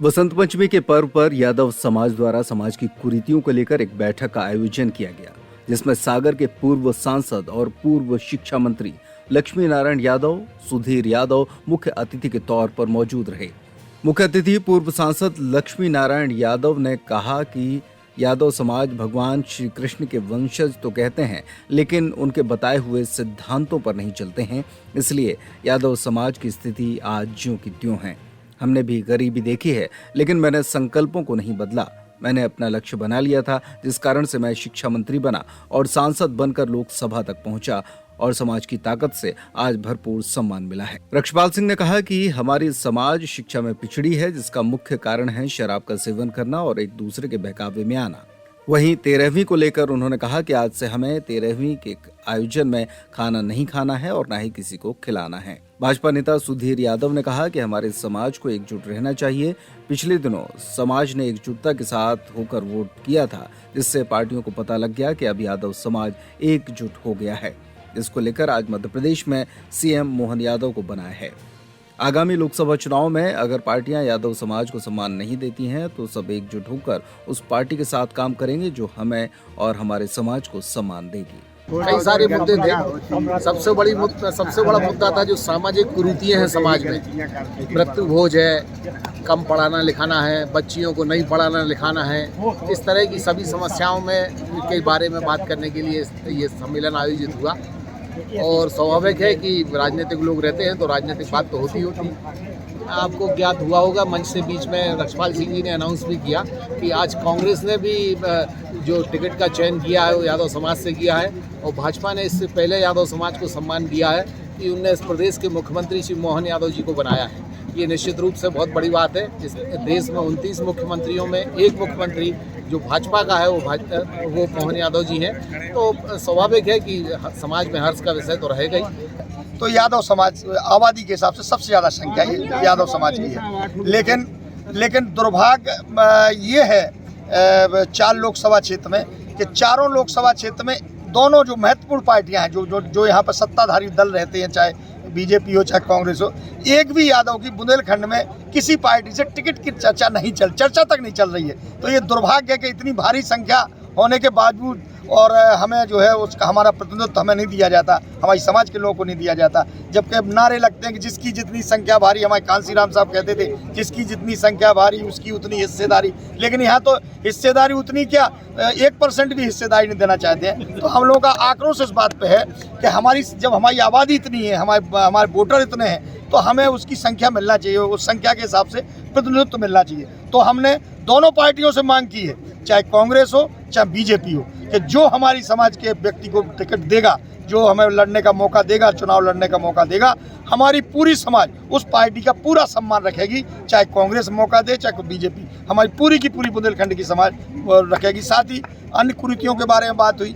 वसंत पंचमी के पर्व पर यादव समाज द्वारा समाज की कुरीतियों को लेकर एक बैठक का आयोजन किया गया, जिसमें सागर के पूर्व सांसद और पूर्व शिक्षा मंत्री लक्ष्मी नारायण यादव, सुधीर यादव मुख्य अतिथि के तौर पर मौजूद रहे। मुख्य अतिथि पूर्व सांसद लक्ष्मी नारायण यादव ने कहा कि यादव समाज भगवान श्री कृष्ण के वंशज तो कहते हैं, लेकिन उनके बताए हुए सिद्धांतों पर नहीं चलते हैं। इसलिए यादव समाज की स्थिति आज ज्यों की त्यों है। हमने भी गरीबी देखी है, लेकिन मैंने संकल्पों को नहीं बदला। मैंने अपना लक्ष्य बना लिया था, जिस कारण से मैं शिक्षा मंत्री बना और सांसद बनकर लोकसभा तक पहुंचा और समाज की ताकत से आज भरपूर सम्मान मिला है। रक्षपाल सिंह ने कहा कि हमारी समाज शिक्षा में पिछड़ी है, जिसका मुख्य कारण है शराब का सेवन करना और एक दूसरे के बहकावे में आना। वहीं 13वीं को लेकर उन्होंने कहा कि आज से हमें 13वीं के आयोजन में खाना नहीं खाना है और न ही किसी को खिलाना है। भाजपा नेता सुधीर यादव ने कहा कि हमारे समाज को एकजुट रहना चाहिए। पिछले दिनों समाज ने एकजुटता के साथ होकर वोट किया था, जिससे पार्टियों को पता लग गया कि अब यादव समाज एकजुट हो गया है। इसको लेकर आज मध्य प्रदेश में सीएम मोहन यादव को बनाया है। आगामी लोकसभा चुनाव में अगर पार्टियां यादव समाज को सम्मान नहीं देती हैं, तो सब एकजुट होकर उस पार्टी के साथ काम करेंगे जो हमें और हमारे समाज को सम्मान देगी। कई सारे मुद्दे थे। सबसे बड़ा मुद्दा था जो सामाजिक कुरीतियां हैं समाज में। मृत्यु भोज है, कम पढ़ाना लिखाना है, बच्चियों को नहीं पढ़ाना लिखाना है। इस तरह की सभी समस्याओं में के बारे में बात करने के लिए ये सम्मेलन आयोजित हुआ। और स्वाभाविक है कि राजनीतिक लोग रहते हैं तो राजनीतिक बात तो होती आपको ज्ञात हुआ होगा, मंच से बीच में रक्षपाल सिंह जी ने अनाउंस भी किया कि आज कांग्रेस ने भी जो टिकट का चयन किया है वो यादव समाज से किया है और भाजपा ने इससे पहले यादव समाज को सम्मान दिया है कि उनने इस प्रदेश के मुख्यमंत्री श्री मोहन यादव जी को बनाया है। ये निश्चित रूप से बहुत बड़ी बात है। इस देश में 29 मुख्यमंत्रियों में एक मुख्यमंत्री जो भाजपा का है वो मोहन यादव जी हैं, तो स्वाभाविक है कि समाज में हर्ष का विषय तो रहेगा ही। तो यादव समाज आबादी के हिसाब से सबसे ज़्यादा संख्या यादव समाज की है, लेकिन दुर्भाग्य ये है 4 लोकसभा क्षेत्र में कि चारों लोकसभा क्षेत्र में दोनों जो महत्वपूर्ण पार्टियां हैं जो यहाँ पर सत्ताधारी दल रहते हैं, चाहे बीजेपी हो चाहे कांग्रेस हो, एक भी यादव की बुंदेलखंड में किसी पार्टी से टिकट की चर्चा तक नहीं चल रही है। तो ये दुर्भाग्य है कि इतनी भारी संख्या होने के बावजूद और हमें जो है उसका हमारा प्रतिनिधित्व हमें नहीं दिया जाता, हमारी समाज के लोगों को नहीं दिया जाता। जबकि अब नारे लगते हैं कि जिसकी जितनी संख्या भारी, हमारे कांसी राम साहब कहते थे जिसकी जितनी संख्या भारी उसकी उतनी हिस्सेदारी, लेकिन यहाँ तो हिस्सेदारी उतनी क्या 1% भी हिस्सेदारी नहीं देना चाहते हैं। तो हम लोगों का आक्रोश इस बात पे है कि जब हमारी आबादी इतनी है, हमारे वोटर इतने हैं, तो हमें उसकी संख्या मिलना चाहिए, उस संख्या के हिसाब से प्रतिनिधित्व मिलना चाहिए। तो हमने दोनों पार्टियों से मांग की है, चाहे कांग्रेस हो चाहे बीजेपी हो, कि जो हमारी समाज के व्यक्ति को टिकट देगा, जो हमें लड़ने का मौका देगा, चुनाव लड़ने का मौका देगा, हमारी पूरी समाज उस पार्टी का पूरा सम्मान रखेगी। चाहे कांग्रेस मौका दे चाहे बीजेपी, हमारी पूरी की पूरी बुंदेलखंड की समाज रखेगी। साथ ही अन्य कुरीतियों के बारे में बात हुई